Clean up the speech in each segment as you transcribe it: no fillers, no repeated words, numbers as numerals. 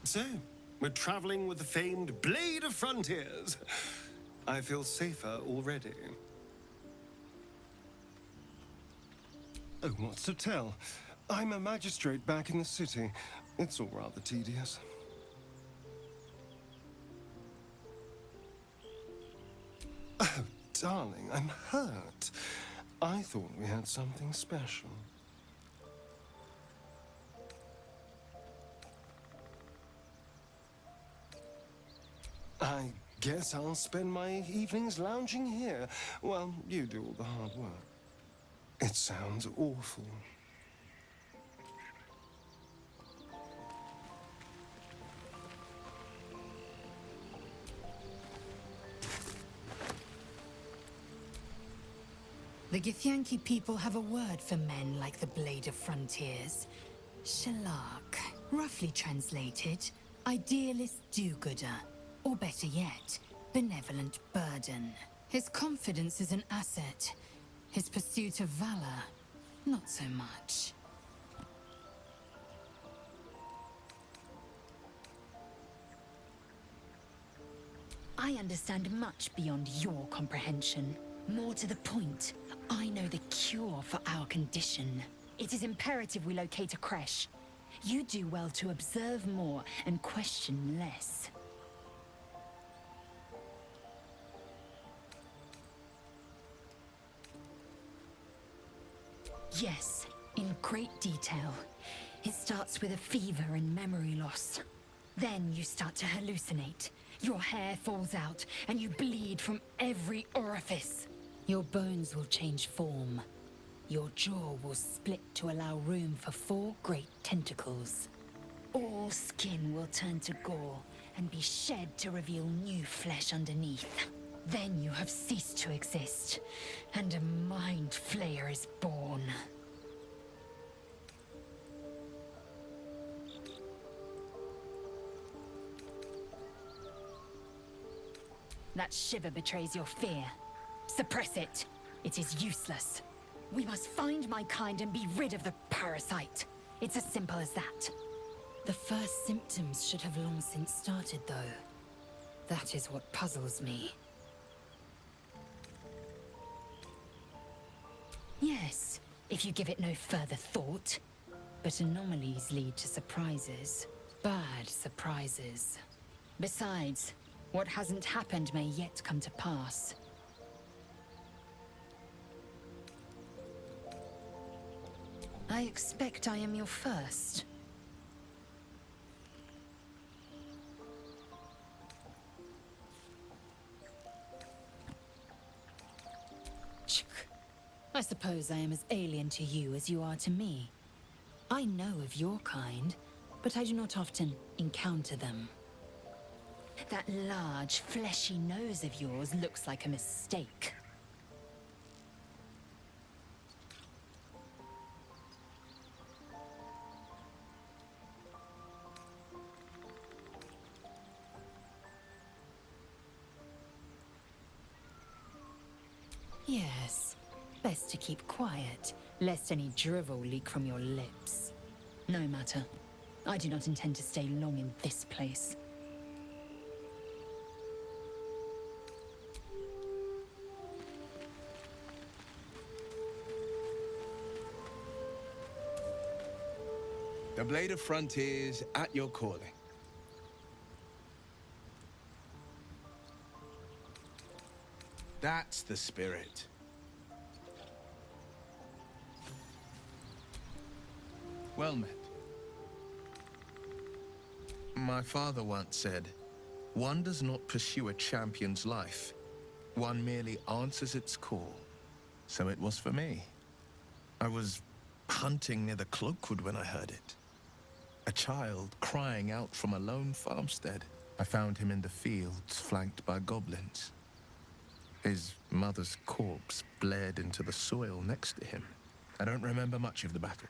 So, we're traveling with the famed Blade of Frontiers. I feel safer already. Oh, what's to tell? I'm a magistrate back in the city. It's all rather tedious. Oh, darling, I'm hurt. I thought we had something special. I guess I'll spend my evenings lounging here while you do all the hard work. It sounds awful. The Githyanki people have a word for men like the Blade of Frontiers. Shalak. Roughly translated, idealist do-gooder. Or better yet, benevolent burden. His confidence is an asset. His pursuit of valor, not so much. I understand much beyond your comprehension. More to the point, I know the cure for our condition. It is imperative we locate a creche. You do well to observe more and question less. Yes, in great detail. It starts with a fever and memory loss. Then you start to hallucinate. Your hair falls out, and you bleed from every orifice. Your bones will change form. Your jaw will split to allow room for 4 great tentacles. All skin will turn to gore and be shed to reveal new flesh underneath. Then you have ceased to exist, and a mind flayer is born. That shiver betrays your fear. Suppress it. It is useless. We must find my kind and be rid of the parasite. It's as simple as that. The first symptoms should have long since started, though. That is what puzzles me. Yes, if you give it no further thought. But anomalies lead to surprises. Bad surprises. Besides, what hasn't happened may yet come to pass. I expect I am your first. I suppose I am as alien to you as you are to me. I know of your kind, but I do not often encounter them. That large, fleshy nose of yours looks like a mistake. Yes, best to keep quiet, lest any drivel leak from your lips. No matter. I do not intend to stay long in this place. The Blade of Frontiers at your calling. That's the spirit. Well met. My father once said, one does not pursue a champion's life. One merely answers its call. So it was for me. I was hunting near the Cloakwood when I heard it. A child crying out from a lone farmstead. I found him in the fields, flanked by goblins. His mother's corpse bled into the soil next to him. I don't remember much of the battle,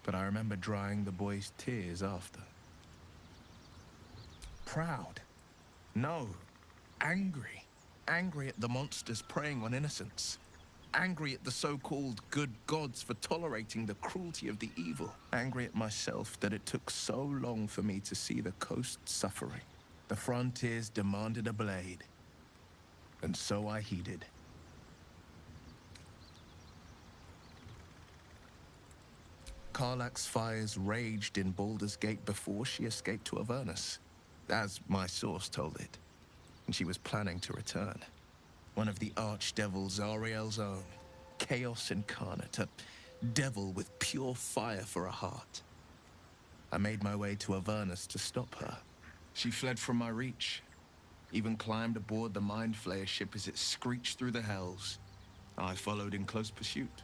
but I remember drying the boy's tears after. Proud? No. Angry. Angry at the monsters preying on innocents. Angry at the so-called good gods for tolerating the cruelty of the evil. Angry at myself that it took so long for me to see the coast suffering. The frontiers demanded a blade, and so I heeded. Karlach's fires raged in Baldur's Gate before she escaped to Avernus, as my source told it, and she was planning to return. One of the archdevils Ariel's own, chaos incarnate, a devil with pure fire for a heart. I made my way to Avernus to stop her. She fled from my reach, even climbed aboard the Mind Flayer ship as it screeched through the hells. I followed in close pursuit.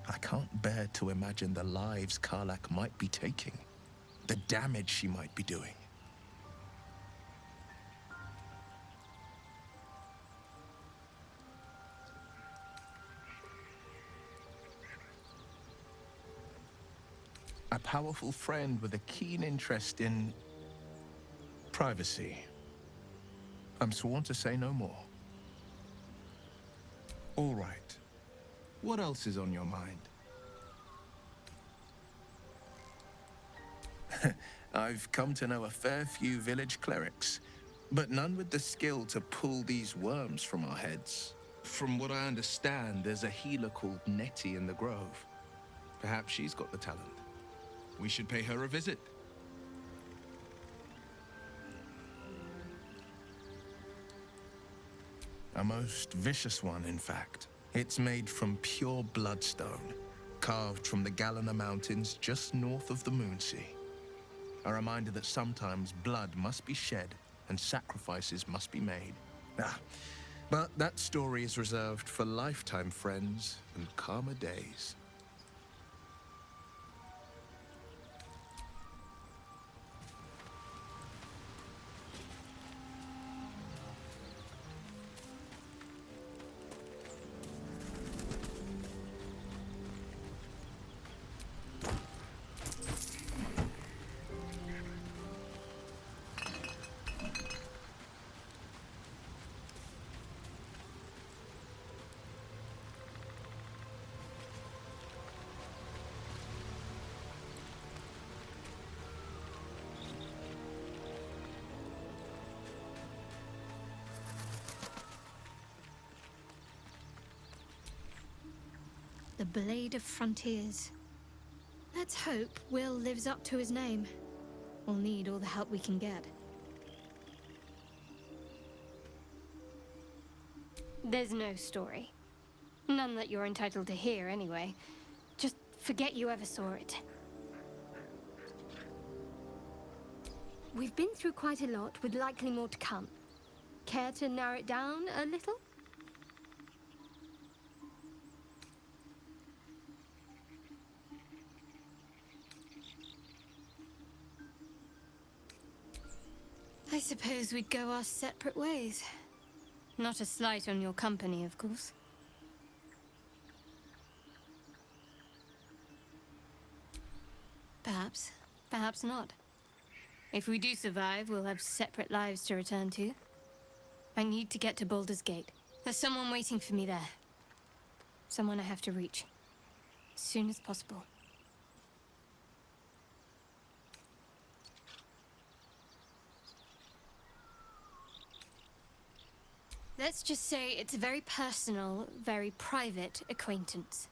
I can't bear to imagine the lives Karlach might be taking, the damage she might be doing. A powerful friend with a keen interest in privacy. I'm sworn to say no more. All right. What else is on your mind? I've come to know a fair few village clerics, but none with the skill to pull these worms from our heads. From what I understand, there's a healer called Nettie in the Grove. Perhaps she's got the talent. We should pay her a visit. A most vicious one, in fact. It's made from pure bloodstone, carved from the Galena Mountains just north of the Moonsea. A reminder that sometimes blood must be shed and sacrifices must be made. But that story is reserved for lifetime friends and calmer days. The Blade of Frontiers. Let's hope Will lives up to his name. We'll need all the help we can get. There's no story. None that you're entitled to hear, anyway. Just forget you ever saw it. We've been through quite a lot, with likely more to come. Care to narrow it down a little? I suppose we'd go our separate ways. Not a slight on your company, of course. Perhaps. Perhaps not. If we do survive, we'll have separate lives to return to. I need to get to Baldur's Gate. There's someone waiting for me there. Someone I have to reach. As soon as possible. Let's just say it's a very personal, very private acquaintance.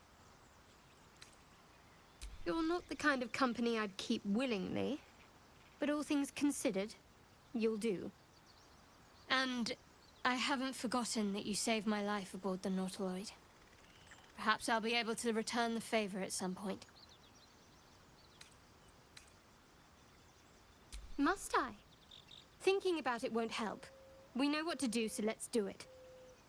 You're not the kind of company I'd keep willingly, but all things considered, you'll do. And I haven't forgotten that you saved my life aboard the Nautiloid. Perhaps I'll be able to return the favor at some point. Must I? Thinking about it won't help. We know what to do, so let's do it.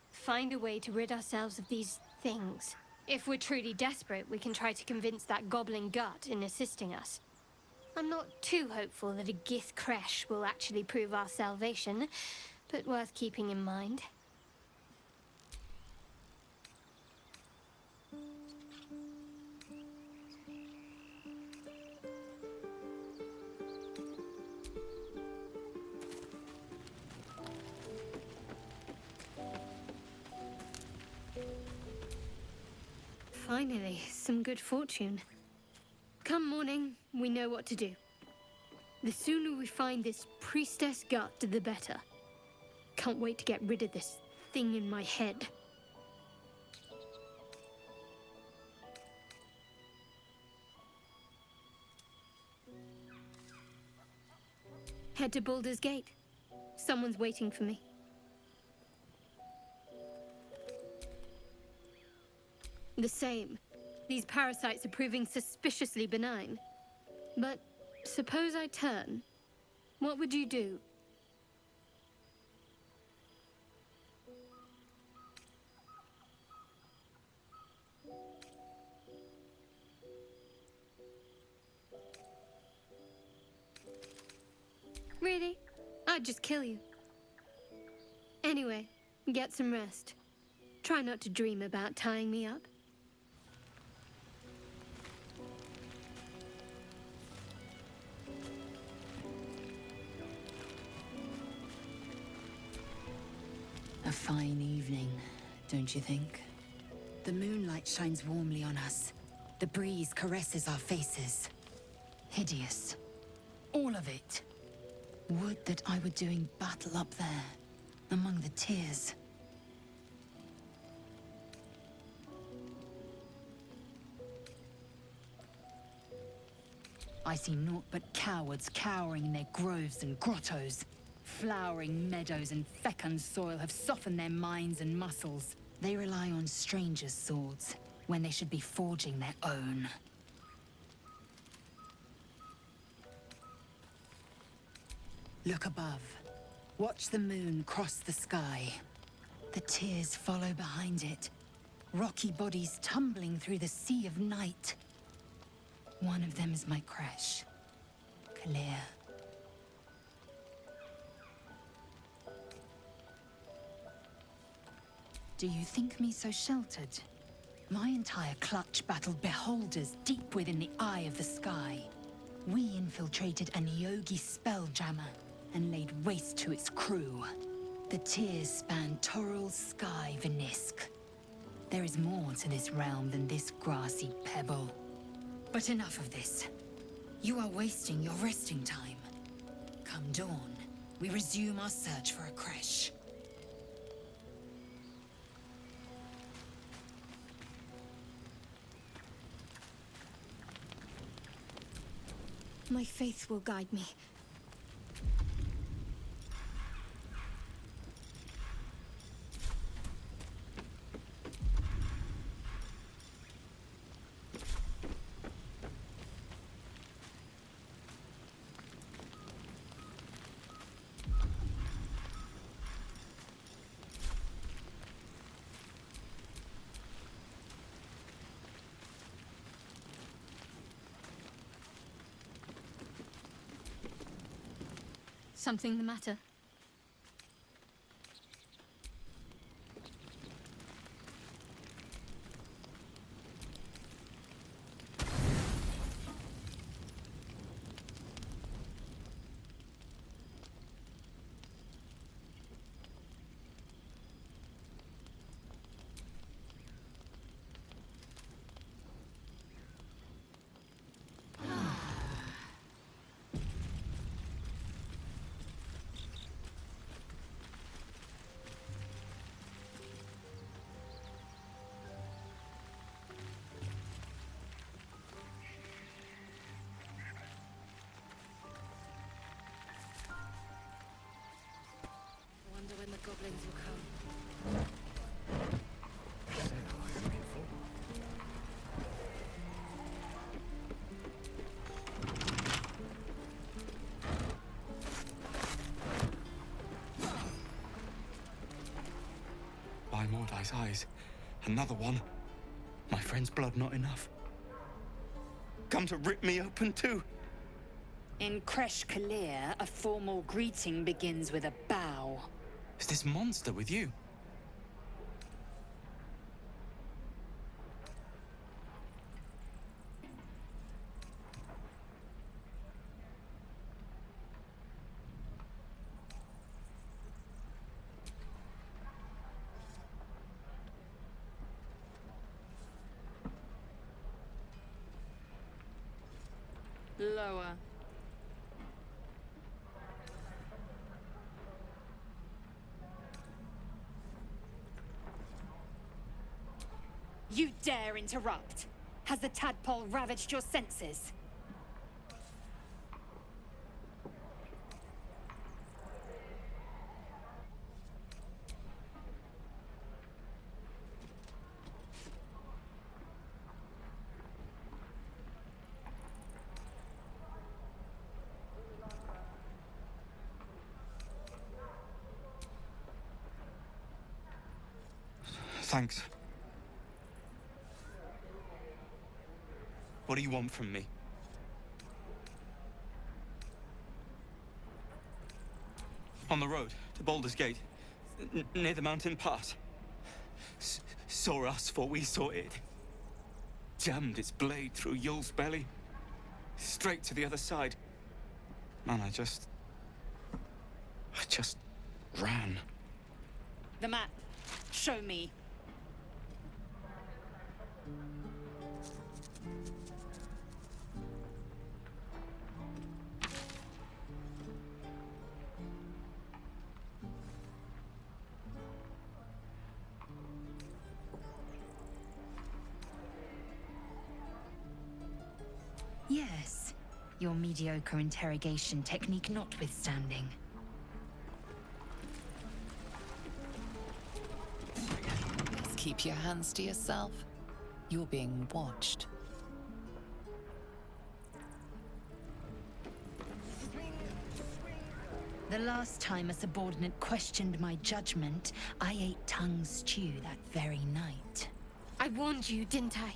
Find a way to rid ourselves of these things. If we're truly desperate, we can try to convince that goblin gut in assisting us. I'm not too hopeful that a Gith Kresh will actually prove our salvation, but worth keeping in mind. Finally, some good fortune. Come morning, we know what to do. The sooner we find this priestess gut, the better. Can't wait to get rid of this thing in my head. Head to Baldur's Gate. Someone's waiting for me. The same. These parasites are proving suspiciously benign. But suppose I turn. What would you do? Really? I'd just kill you. Anyway, get some rest. Try not to dream about tying me up. A fine evening, don't you think? The moonlight shines warmly on us. The breeze caresses our faces. Hideous. All of it. Would that I were doing battle up there, among the tears. I see naught but cowards cowering in their groves and grottos. Flowering meadows and fecund soil have softened their minds and muscles. They rely on strangers' swords, when they should be forging their own. Look above. Watch the moon cross the sky. The tears follow behind it. Rocky bodies tumbling through the sea of night. One of them is my creche. Kalir. Do you think me so sheltered? My entire clutch battled beholders deep within the eye of the sky. We infiltrated a Neogi spelljammer and laid waste to its crew. The tears span Toral's sky, Venisk. There is more to this realm than this grassy pebble. But enough of this. You are wasting your resting time. Come dawn, we resume our search for a creche. My faith will guide me. Something the matter? When the goblins will come. By Mordai's eyes, another one. My friend's blood not enough. Come to rip me open too. In Kresh Kalir, a formal greeting begins with a bow. Is this monster with you? Lower. You dare interrupt? Has the tadpole ravaged your senses? Thanks. What do you want from me? On the road to Baldur's Gate, near the mountain pass. Saw us before we saw it. Jammed its blade through Yul's belly. Straight to the other side. Man, I just ran. The map. Show me. Yes, your mediocre interrogation technique notwithstanding. Please keep your hands to yourself. You're being watched. The last time a subordinate questioned my judgment, I ate tongue stew that very night. I warned you, didn't I?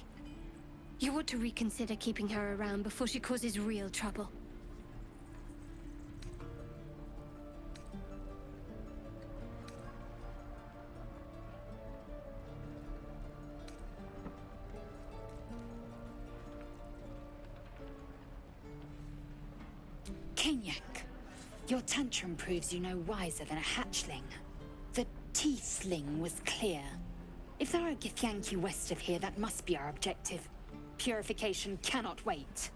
You ought to reconsider keeping her around before she causes real trouble. Kenyak, your tantrum proves you no wiser than a hatchling. The teethling was clear. If there are Githyanki west of here, that must be our objective. Purification cannot wait.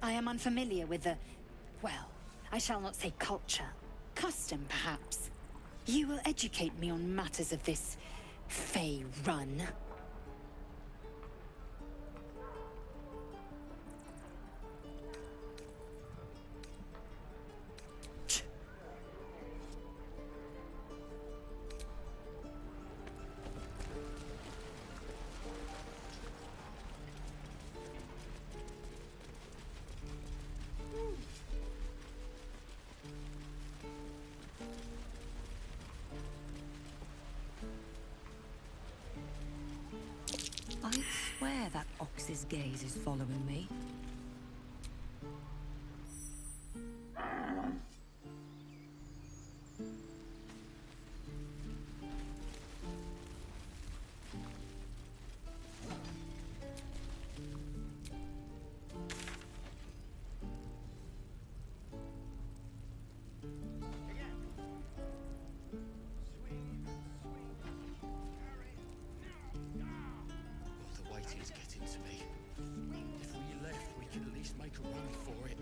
I am unfamiliar with the... well, I shall not say culture. Custom, perhaps. You will educate me on matters of this... Fey run. I swear that ox's gaze is following me. It's getting to me. If we left, we could at least make a run for it.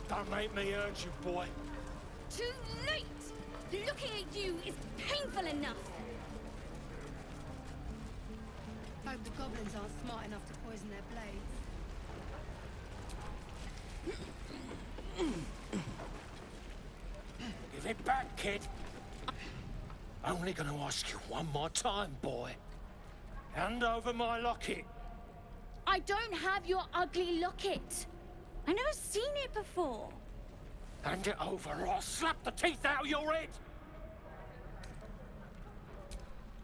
Don't make me urge you, boy. Too late! Looking at you is painful enough! Hope the goblins aren't smart enough to poison their blades. Give it back, kid. Only gonna ask you one more time, boy. Hand over my locket. I don't have your ugly locket. I've never seen it before. Hand it over or I'll slap the teeth out of your head.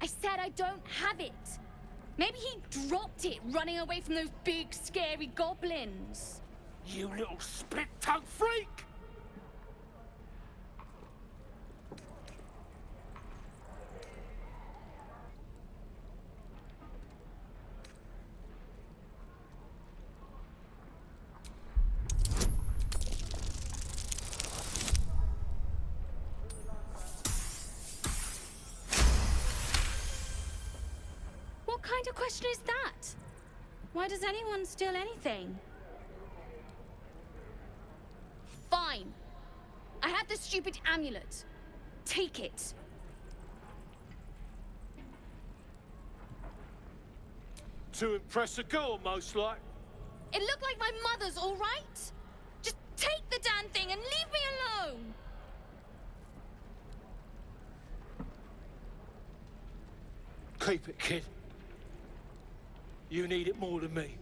I said I don't have it. Maybe he dropped it running away from those big, scary goblins. You little split-tongued freak! What kind of question is that? Why does anyone steal anything? Fine. I have the stupid amulet. Take it. To impress a girl, most like. It looked like my mother's, all right? Just take the damn thing and leave me alone! Keep it, kid. You need it more than me.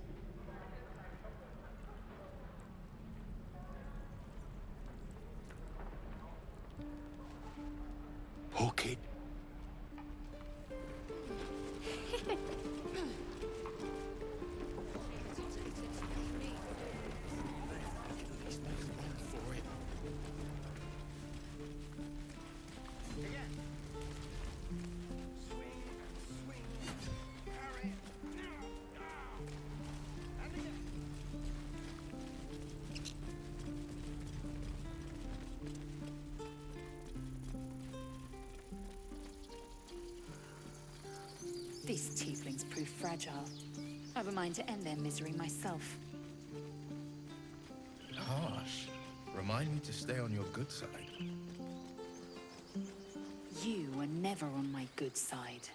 Poor kid. These tieflings prove fragile. I have a mind to end their misery myself. Harsh. Remind me to stay on your good side. You were never on my good side.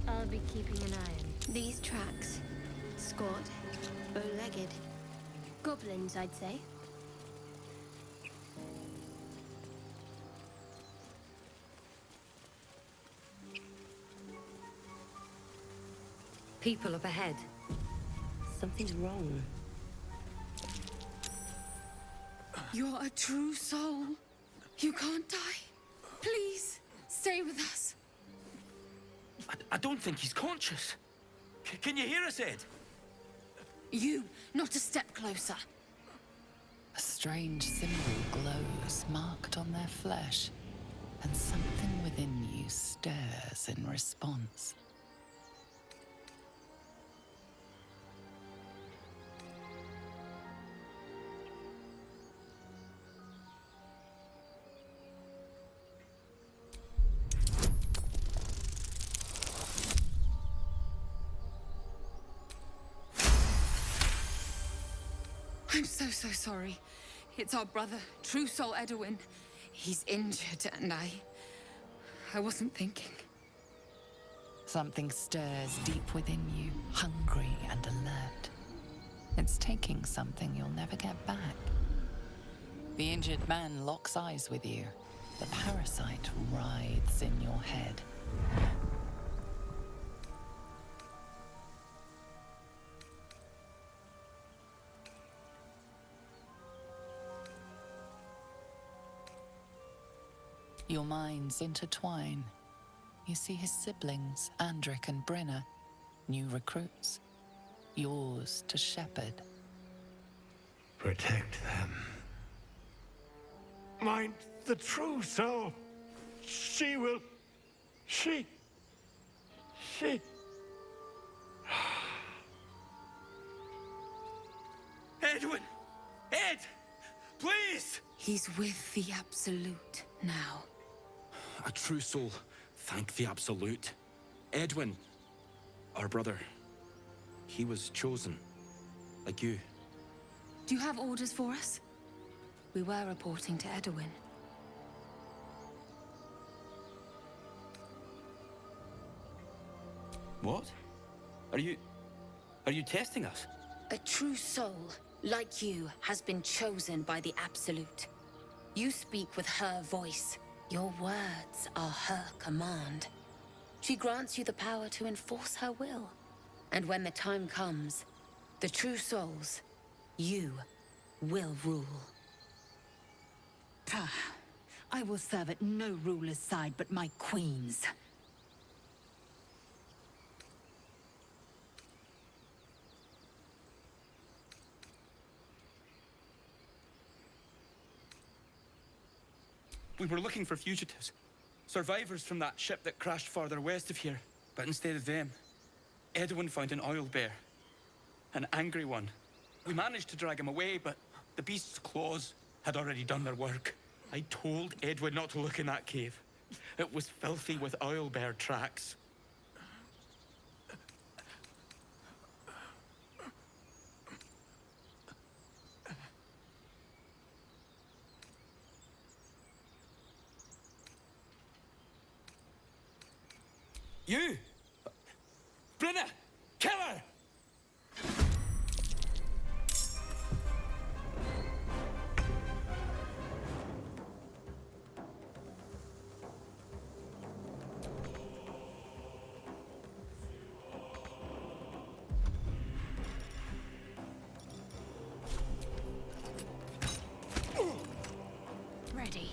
I'll be keeping an eye on these tracks. Squat, bow-legged. Goblins, I'd say. People up ahead. Something's wrong. You're a true soul. You can't die. Please, stay with us. I don't think he's conscious. Can you hear us, Ed? You, not a step closer. A strange symbol glows, marked on their flesh, and something within you stirs in response. I'm so sorry. It's our brother, True Soul Edwin. He's injured and I wasn't thinking. Something stirs deep within you, hungry and alert. It's taking something you'll never get back. The injured man locks eyes with you. The parasite writhes in your head. Your minds intertwine. You see his siblings, Andric and Brenna, new recruits, yours to shepherd. Protect them. Mind the true soul. She will. She. Edwin! Ed! Please! He's with the Absolute now. A true soul. Thank the Absolute. Edwin, our brother, he was chosen, like you, Do you have orders for us? We were reporting to Edwin. What? Are you testing us? A true soul, like you, has been chosen by the Absolute. You speak with her voice. Your words are her command. She grants you the power to enforce her will. And when the time comes, the true souls, you, will rule. I will serve at no ruler's side but my queen's. We were looking for fugitives. Survivors from that ship that crashed farther west of here. But instead of them, Edwin found an oil bear. An angry one. We managed to drag him away, but the beast's claws had already done their work. I told Edwin not to look in that cave. It was filthy with oil bear tracks. You! Brenna! Kill her! Ready.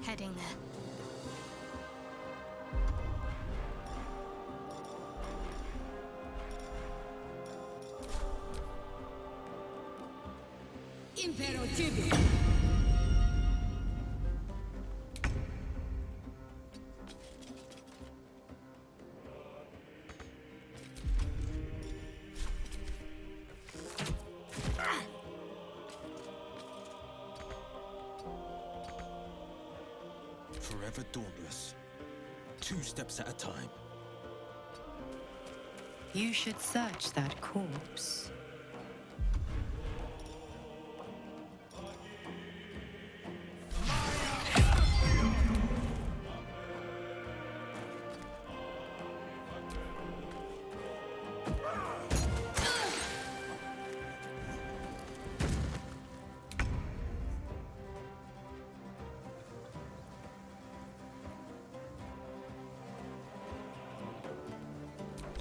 Heading there. Imperative! Forever dauntless. 2 steps at a time. You should search that corpse.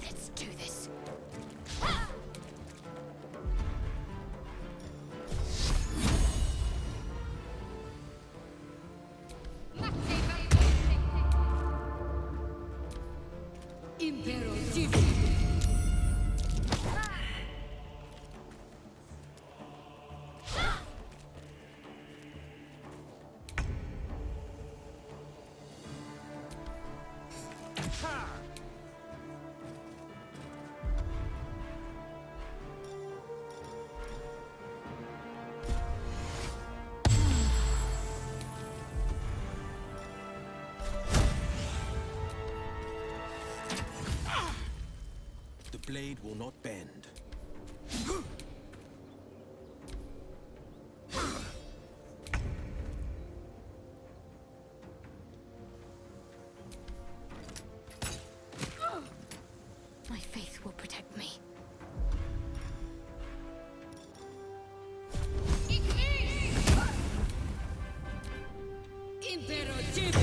Let's do this. Imperative! The blade will not bend. My faith will protect me. Imperative!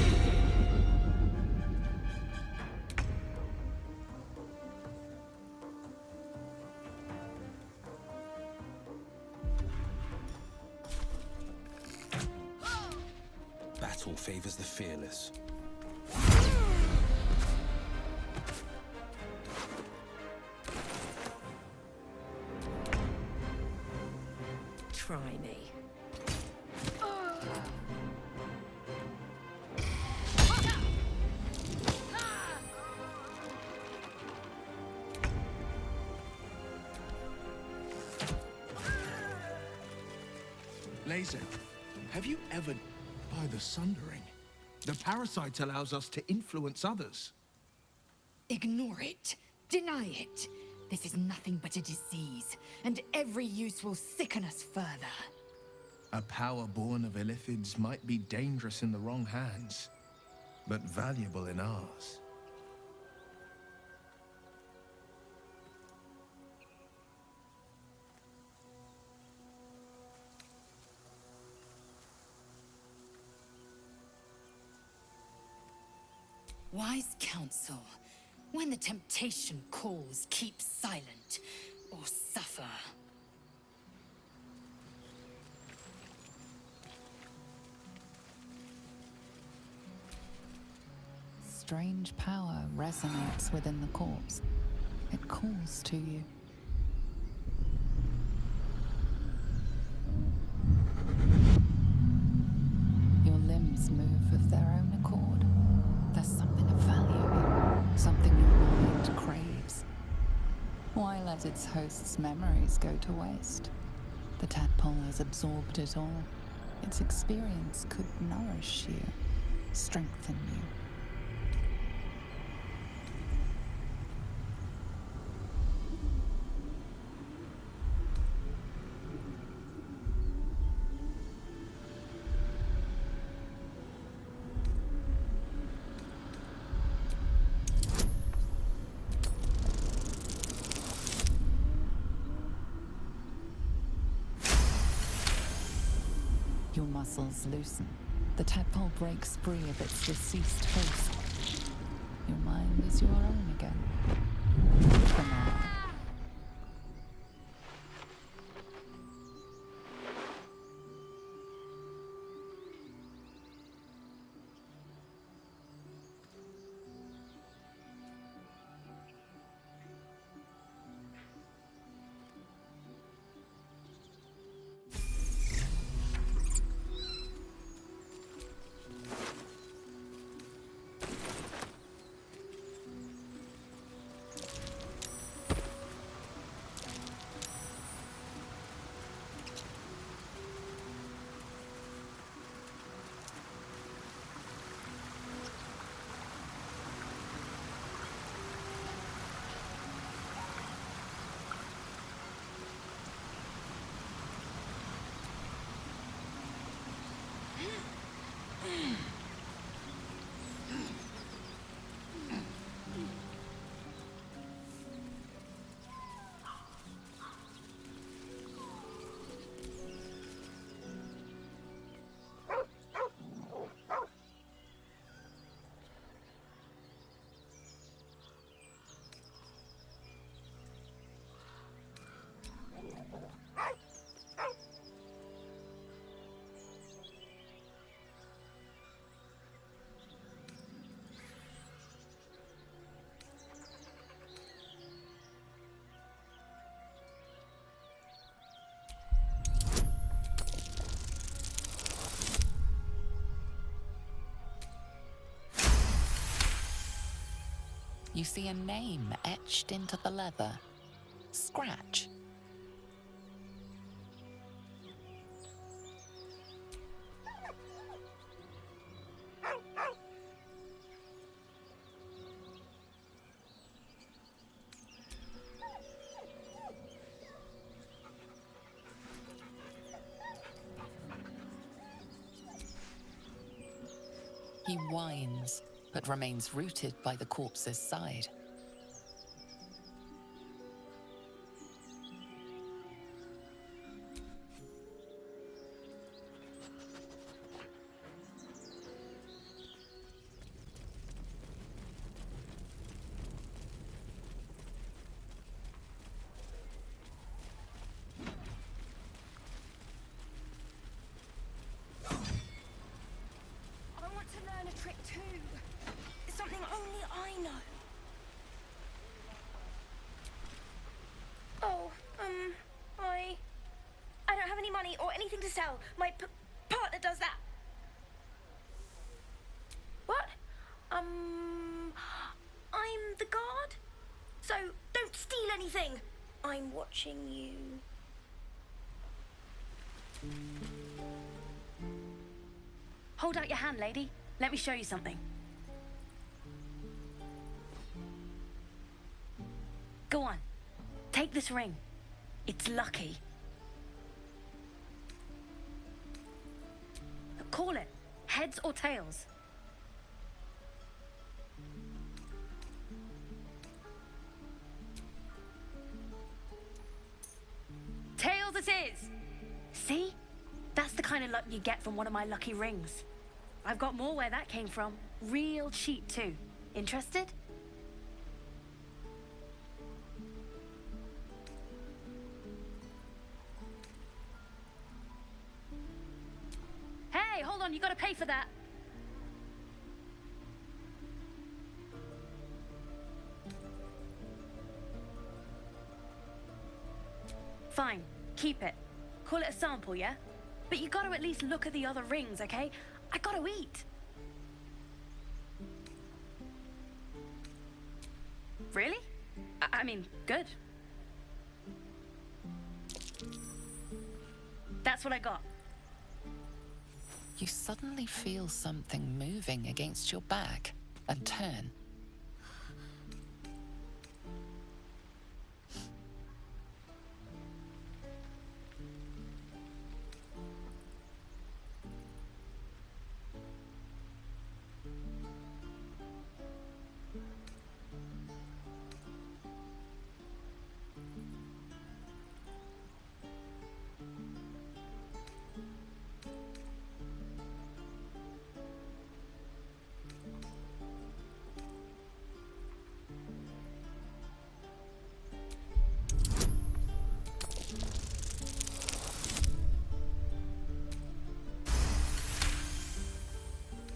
Battle favors the fearless. Try me. Laser, have you ever... By the Sundering, The parasite allows us to influence others. Ignore it. Deny it. This is nothing but a disease, and every use will sicken us further. A power born of illithids might be dangerous in the wrong hands, but valuable in ours. Wise counsel. When the temptation calls, keep silent, or suffer. Strange power resonates within the corpse. It calls to you. Your limbs move of their own accord. There's something of value here, something your mind craves. Why let its host's memories go to waste? The tadpole has absorbed it all. Its experience could nourish you, strengthen you. Your muscles loosen. The tadpole breaks free of its deceased host. Your mind is your own again. For now. You see a name etched into the leather. Scratch. He whines, but remains rooted by the corpse's side. I don't have any money or anything to sell. My partner does that. What? I'm the guard. So don't steal anything. I'm watching you. Hold out your hand, lady. Let me show you something. Go on. Take this ring. It's lucky. Call it. Heads or tails? Tails it is! See? That's the kind of luck you get from one of my lucky rings. I've got more where that came from. Real cheap too. Interested? Hey, hold on, you gotta pay for that. Fine, keep it. Call it a sample, yeah? But you gotta at least look at the other rings, okay? I gotta eat. Really? I mean, good. That's what I got. You suddenly feel something moving against your back and turn.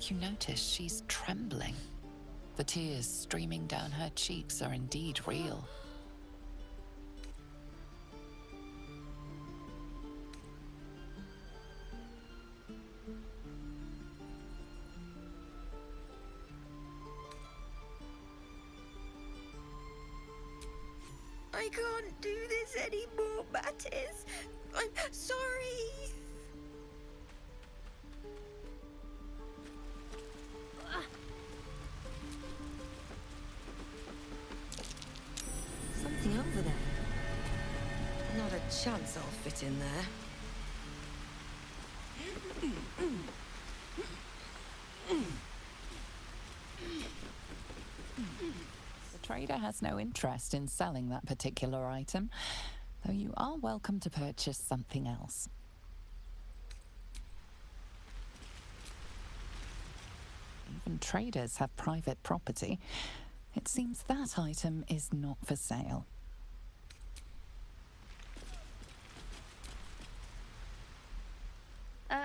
You notice she's trembling. The tears streaming down her cheeks are indeed real. I can't do this anymore, Mattis. I'm sorry. Something over there. Not a chance I'll fit in there. The trader has no interest in selling that particular item, though you are welcome to purchase something else. Even traders have private property. It seems that item is not for sale.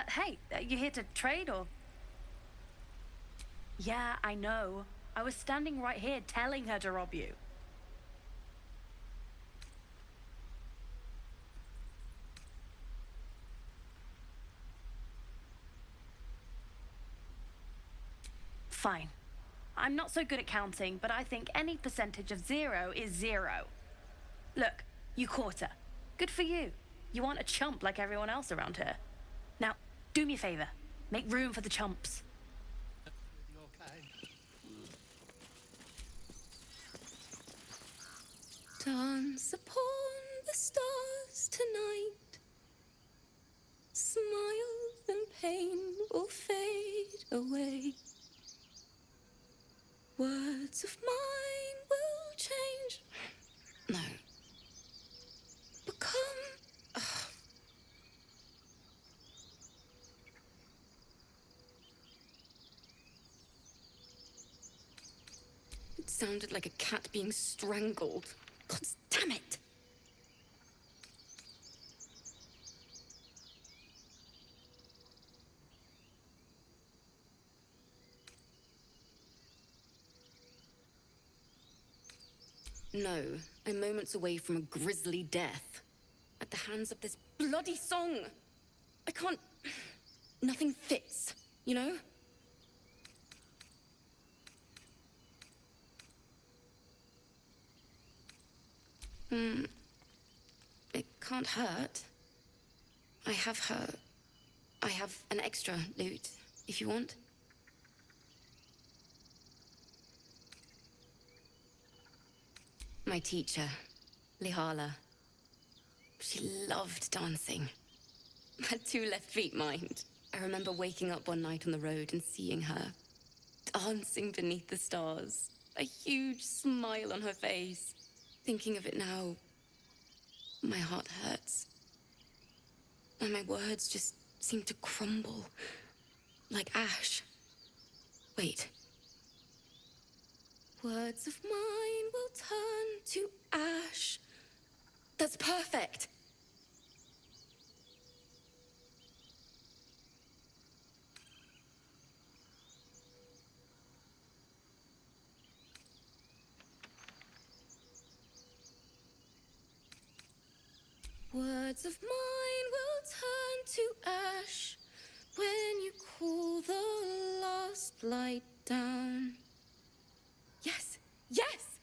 Hey, you here to trade or? Yeah, I know. I was standing right here telling her to rob you. Fine. I'm not so good at counting, but I think any percentage of 0 is 0. Look, you caught her. Good for you. You aren't a chump like everyone else around here. Now, do me a favor. Make room for the chumps. Dance upon the stars tonight. Smiles and pain will fade away. Words of mine will change. No. Become. It sounded like a cat being strangled. God damn it! No, I'm moments away from a grisly death. At the hands of this bloody song. I can't... Nothing fits, you know? It can't hurt. I have an extra loot, if you want. My teacher, Lihala. She loved dancing. Had two left feet, mind. I remember waking up one night on the road and seeing her dancing beneath the stars. A huge smile on her face. Thinking of it now, my heart hurts. And my words just seem to crumble. Like ash. Wait. Words of mine will turn to ash. That's perfect! Words of mine will turn to ash when you cool the last light down. Yes! Yes!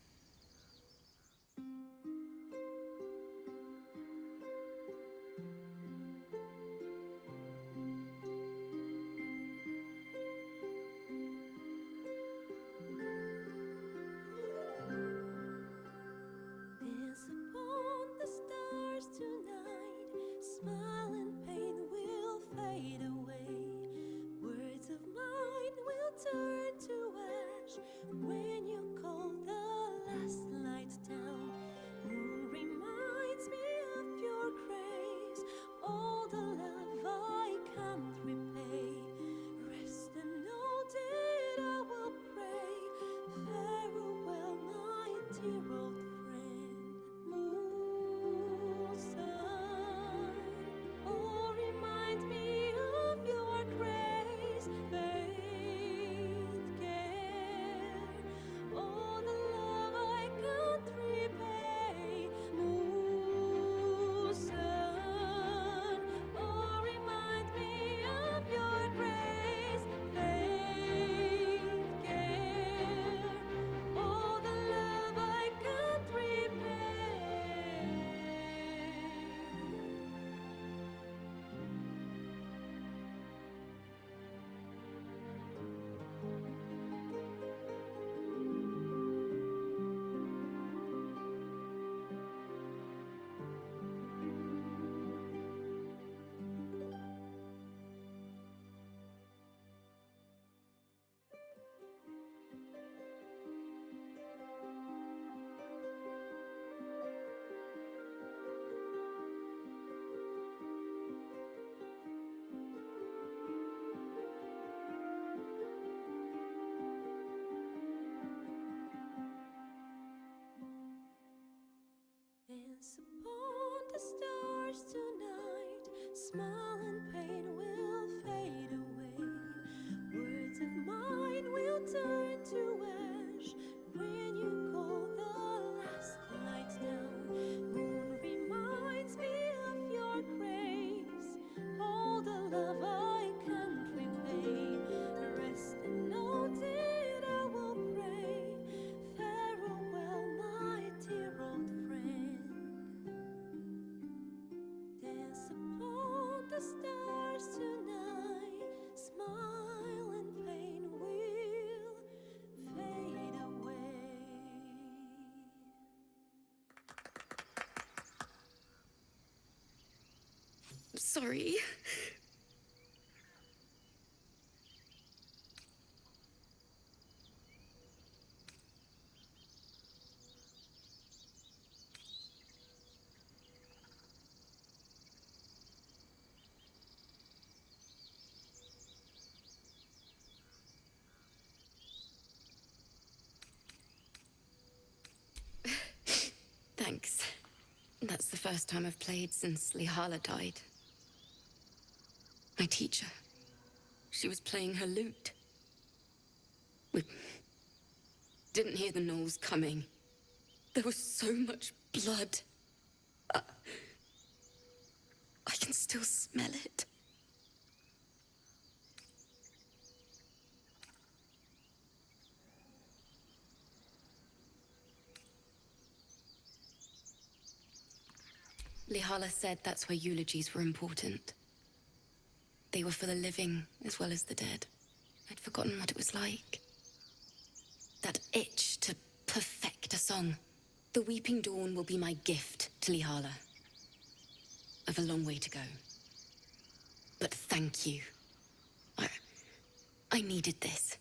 Dance upon the stars tonight. Smile and pain will fade away. Words of mine will turn to ash when you call the last light down. Moon reminds me of your grace. All the love I can't repay. Rest and know that I will pray. Farewell, my dear old friend. Moon, sun, oh, remind me of your grace. Faith, care, all the love I can't repay. Moon, sun, oh, remind me of your grace. Faith, care, all the love I can't repay. Dance upon the stars tonight. Smile and pain will fade away. Words of mine will turn to ash when you call the last light down. Moon reminds me of your grace. All the love I can't repay. Rest and know that I will pray. Farewell, my dear old friend. Dance upon the stars tonight. Smile and pain will fade away. Sorry. Thanks. That's the first time I've played since Lihala died. My teacher. She was playing her lute. We didn't hear the gnolls coming. There was so much blood. I can still smell it. Lihala said that's where eulogies were important. They were for the living as well as the dead. I'd forgotten what it was like. That itch to perfect a song. The Weeping Dawn will be my gift to Lihala. I've a long way to go. But thank you. I needed this.